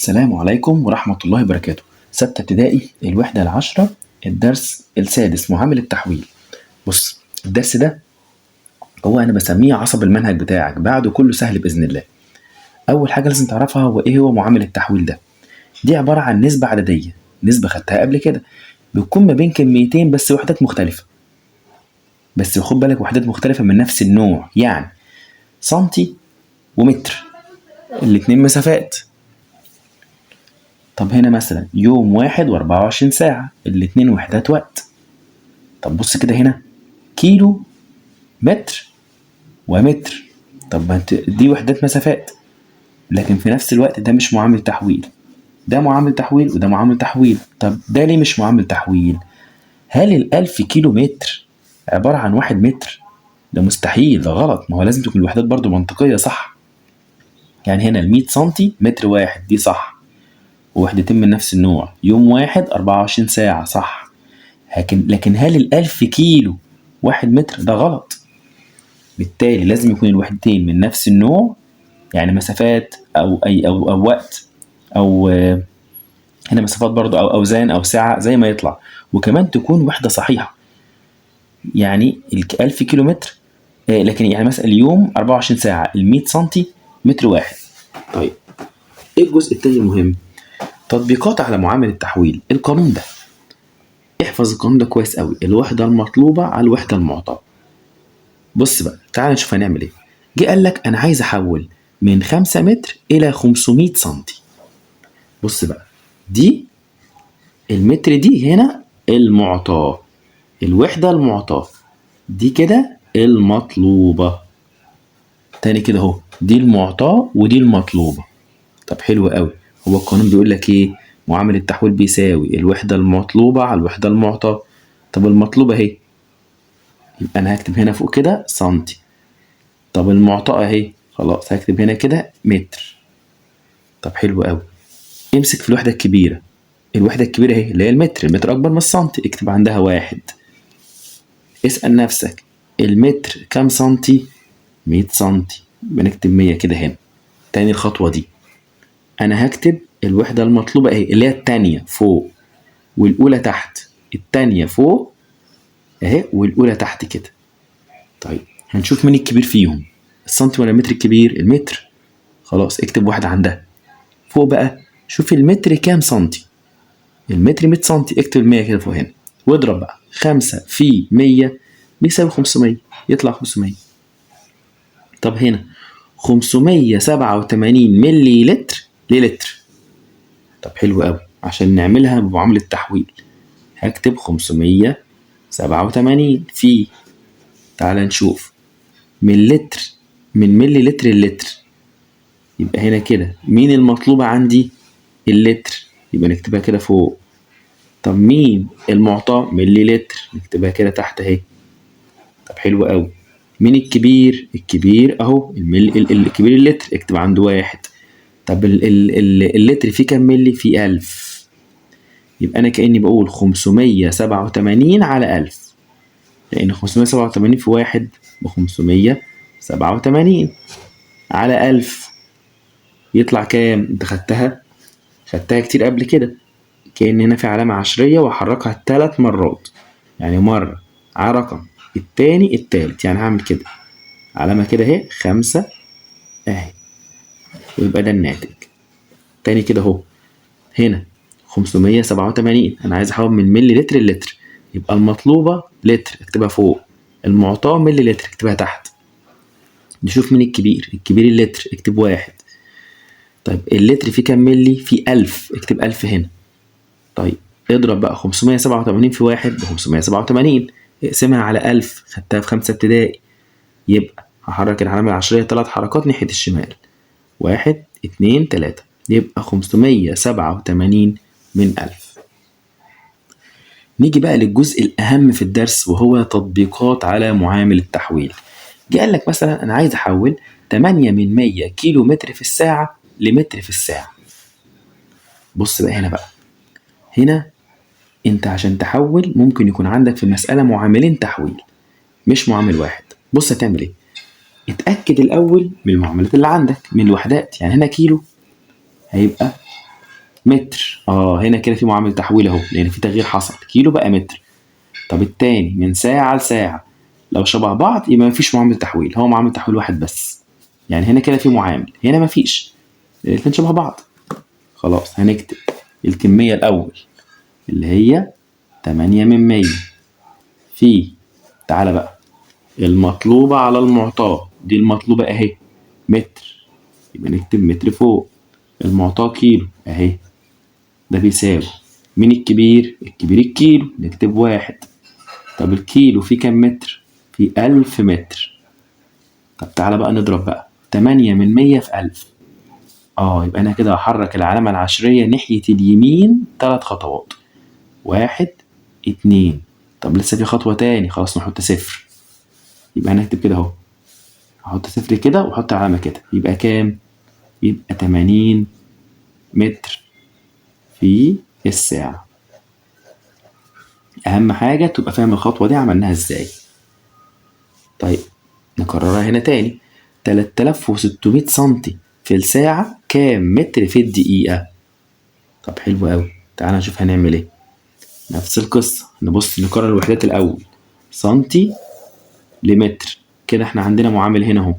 السلام عليكم ورحمة الله وبركاته. ستة ابتدائي الوحدة العشرة، الدرس السادس، معامل التحويل. بص، الدرس ده هو أنا بسميه عصب المنهج بتاعك، بعده كله سهل بإذن الله. أول حاجة لازم تعرفها هو إيه هو معامل التحويل ده. دي عبارة عن نسبة عددية، نسبة خدتها قبل كده، بتكون ما بين كميتين بس وحدات مختلفة. بس خد بالك، وحدات مختلفة من نفس النوع، يعني سنتي ومتر، الاتنين مسافات. طب هنا مثلا يوم 1 و24 ساعة، الاتنين وحدات وقت. طب بص كده، هنا كيلو متر ومتر، طب ما دي وحدات مسافات، لكن في نفس الوقت ده مش معامل تحويل، ده معامل تحويل وده معامل تحويل. طب ده ليه مش معامل تحويل؟ هل 1000 كيلو متر عبارة عن 1 متر؟ ده مستحيل، ده غلط، ما هو لازم تكون الوحدات برضو منطقية صح. يعني هنا 100 سنتي متر واحد، دي صح، ووحدتين من نفس النوع، يوم 1 24 ساعة، صح. لكن هل 1000 كيلو 1 متر؟ ده غلط. بالتالي لازم يكون الوحدتين من نفس النوع، يعني مسافات أو وقت، أو هنا مسافات برضو، أو أوزان أو ساعة، زي ما يطلع. وكمان تكون وحدة صحيحة، يعني 1000 كيلو متر، لكن يعني مثلا اليوم 24 ساعة، 100 سنتي متر واحد. طيب، إيه الجزء التاني المهم؟ تطبيقات على معامل التحويل. القانون ده، احفظ القانون ده كويس قوي، الوحدة المطلوبة على الوحدة المعطاة. بص بقى، تعال نشوف هنعمل ايه. جه قال لك انا عايز احول من 5 متر الى 500 سنتي. بص بقى، دي المتر، دي هنا المعطاة، الوحدة المعطاة، دي كده المطلوبة. تاني كده اهو، دي المعطاة ودي المطلوبة. طب حلو قوي، هو القانون بيقول لك ايه؟ معامل التحويل بيساوي الوحدة المطلوبة على الوحدة المعطاة. طب المطلوبة اهي، يبقى انا هكتب هنا فوق كده سنتي. طب المعطاة اهي، خلاص هكتب هنا كده متر. طب حلو قوي، امسك في الوحدة الكبيرة. الوحدة الكبيرة اهي اللي هي المتر، المتر أكبر من السنتي، اكتب عندها واحد. اسأل نفسك، المتر كام سنتي؟ 100 سنتي، بنكتب 100 كده هنا. تاني الخطوة دي، أنا هكتب الوحدة المطلوبة اهي اللي هي التانية فوق والأولى تحت، التانية فوق اهي والأولى تحت كده. طيب هنشوف مين الكبير فيهم، السنتي ولا المتر الكبير؟ المتر. خلاص اكتب واحدة عندها. فوق بقى شوف المتر كام سنتي، المتر 100 سنتي، اكتب 100 كده فوق هنا، واضرب بقى 5 في 100 بيساوي 500، يطلع 500. طب هنا 587 ملي لتر للتر. طب حلو قوي، عشان نعملها بمعاملة تحويل هكتب 587 في، تعال نشوف، من لتر، من ملي لتر اللتر، يبقى هنا كده مين المطلوبة عندي؟ اللتر، يبقى نكتبها كده فوق. طب مين المعطى؟ ملي لتر، نكتبها كده تحت اهي. طب حلو قوي، مين الكبير؟ الكبير اهو الكبير اللتر، اكتب عنده واحد. طب اللتر فيه كام ملي؟ فيه 1000، يبقى انا كأني بقول 587 على 1000، لان 587 في واحد ب 587 على 1000 يطلع كام؟ انت خدتها كتير قبل كده، كأن هنا في علامة عشرية وأحركها 3 مرات، يعني مرة على رقم، التاني التالت، يعني هعمل كده علامة كده اهي 5 اهي، ويبقى ده الناتج. تاني كده اهو، هنا 587 أنا عايز أحول من ملي لتر للتر، يبقى المطلوبة لتر اكتبها فوق، المعطاة ملي لتر اكتبها تحت. نشوف مين الكبير، الكبير اللتر، اكتب واحد. طيب اللتر فيه كام ملي؟ فيه 1000، اكتب 1000 هنا. طيب اضرب بقى 587 في واحد ب 587، اقسمها على 1000، خدتها في 5 ابتدائي، يبقى هحرك العلامة العشرية 3 حركات ناحية الشمال، 1 2 3، يبقى 587 من 1000. نيجي بقى للجزء الأهم في الدرس، وهو تطبيقات على معامل التحويل. جه قال لك مثلا أنا عايز أحول 8 من 100 كيلو متر في الساعة لمتر في الساعة. بص بقى هنا بقى، هنا انت عشان تحول ممكن يكون عندك في المسألة معاملين تحويل، مش معامل واحد. بص هتعمل ايه، اتأكد الأول من المعاملات اللي عندك من الوحدات. يعني هنا كيلو هيبقى متر. هنا كده في معامل تحويل اهو، لان في تغيير حصل، كيلو بقى متر. طب التاني من ساعة لساعة، لو شبه بعض يبقى مفيش معامل تحويل، هو معامل تحويل واحد بس. يعني هنا كده في معامل، هنا مفيش، الاتنين شبه بعض. خلاص هنكتب الكمية الأول اللي هي 8/100 في، تعالى بقى، المطلوبة على المعطاة، دي المطلوبة اهي متر، يبقى نكتب متر فوق. المعطاة كيلو اهي، ده بيساوي مين الكبير؟ الكبير الكيلو، نكتب 1. طب الكيلو فيه كام متر؟ فيه 1000 متر. طب تعالى بقى نضرب بقى 8/100 في 1000. يبقى أنا كده هحرك العلامة العشرية ناحية اليمين 3 خطوات، 1 2. طب لسه في خطوة تاني، خلاص نحط صفر. يبقى هنكتب كده اهو، هحط صفر كده وأحط علامة كده، يبقى كام؟ يبقى 80 متر في الساعة. أهم حاجة تبقى فاهم الخطوة دي عملناها ازاي. طيب نكررها هنا تاني، 3600 سنتي في الساعة كام متر في الدقيقة؟ طب حلو أوي، تعالى نشوف هنعمل ايه. نفس القصة، نبص نكرر الوحدات الأول، سنتي لمتر، كده احنا عندنا معامل هنا اهو.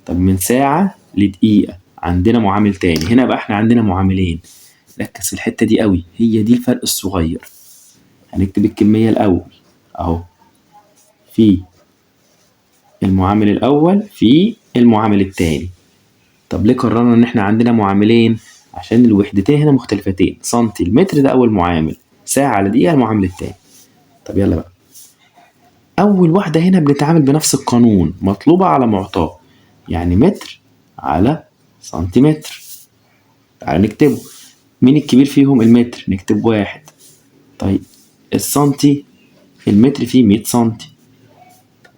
طب من ساعة لدقيقة عندنا معامل تاني، هنا بقى احنا عندنا معاملين. ركز في الحتة دي قوي، هي دي الفرق الصغير. هنكتب الكمية الأول اهو في المعامل الأول في المعامل التاني. طب ليه قررنا ان احنا عندنا معاملين؟ عشان الوحدتين هنا مختلفتين، سنتي المتر ده اول معامل، ساعة لدقيقة المعامل التاني. طب يلا بقى، اول واحدة هنا بنتعامل بنفس القانون، مطلوبة على معطاه، يعني متر على سنتيمتر. تعال نكتبه، مين الكبير فيهم؟ المتر، نكتب 1. طيب السنتي، المتر فيه 100 سنتي.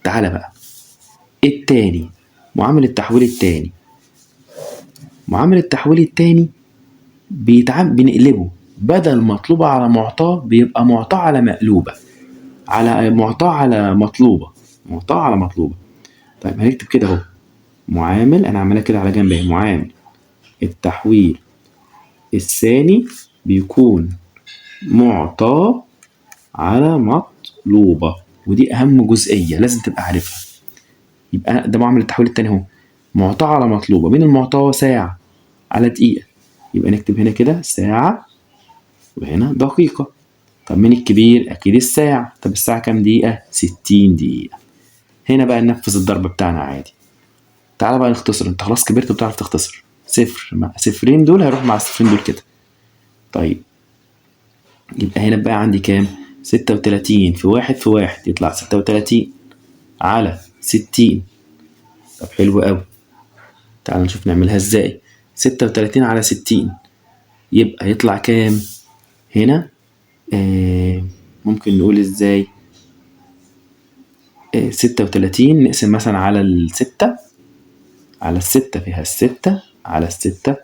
تعالى بقى التاني، معامل التحويل التاني. معامل التحويل التاني بنقلبه، بدل مطلوبة على معطاه بيبقى معطاه على مقلوبة، على معطاه على مطلوبة، معطاه على مطلوبة. طيب هنكتب كده اهو، معامل، انا عاملها كده على جنب اهي، معامل التحويل الثاني بيكون معطاه على مطلوبة، ودي أهم جزئية لازم تبقى عارفها. يبقى ده معامل التحويل التاني اهو، معطاه على مطلوبة. مين المعطاه؟ ساعة على دقيقة، يبقى نكتب هنا كده ساعة وهنا دقيقة. طب مين الكبير؟ أكيد الساعة. طب الساعة كام دقيقة؟ 60 دقيقة. هنا بقى ننفذ الضرب بتاعنا عادي. تعالى بقى نختصر، انت خلاص كبرت وبتعرف تختصر، صفر مع صفرين دول هيروح مع الصفرين دول كده. طيب يبقى هنا بقى عندي كام؟ 36 في 1 في 1 يطلع 36 على 60. طب حلو قوي، تعال نشوف نعملها ازاي. 36 على 60 يبقى يطلع كام هنا؟ ممكن نقول ازاي، 36 نقسم مثلا على الستة، على الستة فيها الستة، على الستة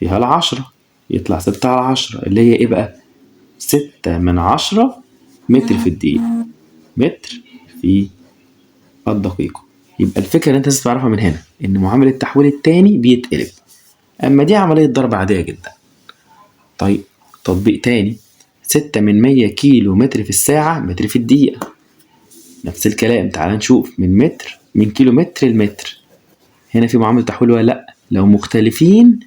فيها العشرة، يطلع 6 على 10 اللي هي ايه بقى؟ 6/10 متر في الدقيقة، متر في الدقيقة. يبقى الفكرة اللي انت لازم تعرفها من هنا ان معامل التحويل التاني بيتقلب، اما دي عملية ضرب عادية جدا. طيب تطبيق تاني، 6/100 كيلو متر في الساعة متر في الدقيقة. نفس الكلام، تعال نشوف من متر، من كيلو متر المتر، هنا في معامل تحويل ولا لا؟ لو مختلفين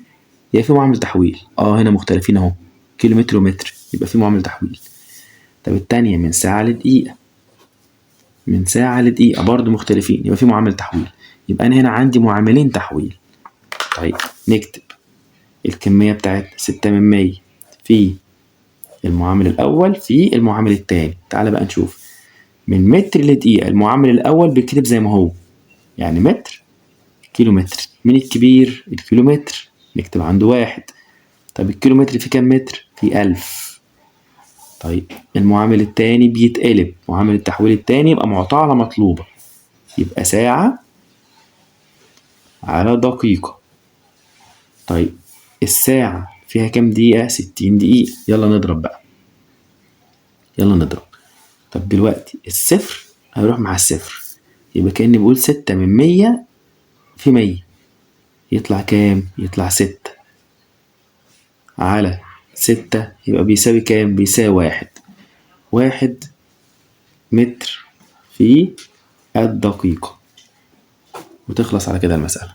يبقى في معامل تحويل. هنا مختلفين اهو، كيلو متر ومتر، يبقى في معامل تحويل. طب التانية من ساعة لدقيقة، من ساعة لدقيقة برضو مختلفين، يبقى في معامل تحويل. يبقى أنا هنا عندي معاملين تحويل. طيب نكتب الكمية بتاعتنا 6/100 في المعامل الأول في المعامل التاني. تعال بقى نشوف، من متر لدقيقة المعامل الأول بيتكتب زي ما هو، يعني متر كيلو متر. من الكبير؟ الكيلومتر، نكتب عنده 1. طب الكيلومتر في كام متر؟ في 1000. طيب المعامل التاني بيتقلب، معامل التحويل التاني يبقى معطاه على مطلوبة، يبقى ساعة على دقيقة. طيب الساعة فيها كام دقيقة؟ 60 دقيقة. يلا نضرب بقى، يلا نضرب. طب دلوقتي الصفر هيروح مع الصفر، يبقى كأني بقول 6/100 في 100، يطلع كام؟ يطلع 6 على 6 يبقى بيساوي كام؟ بيساوي 1 متر في الدقيقة، وتخلص على كده المسألة.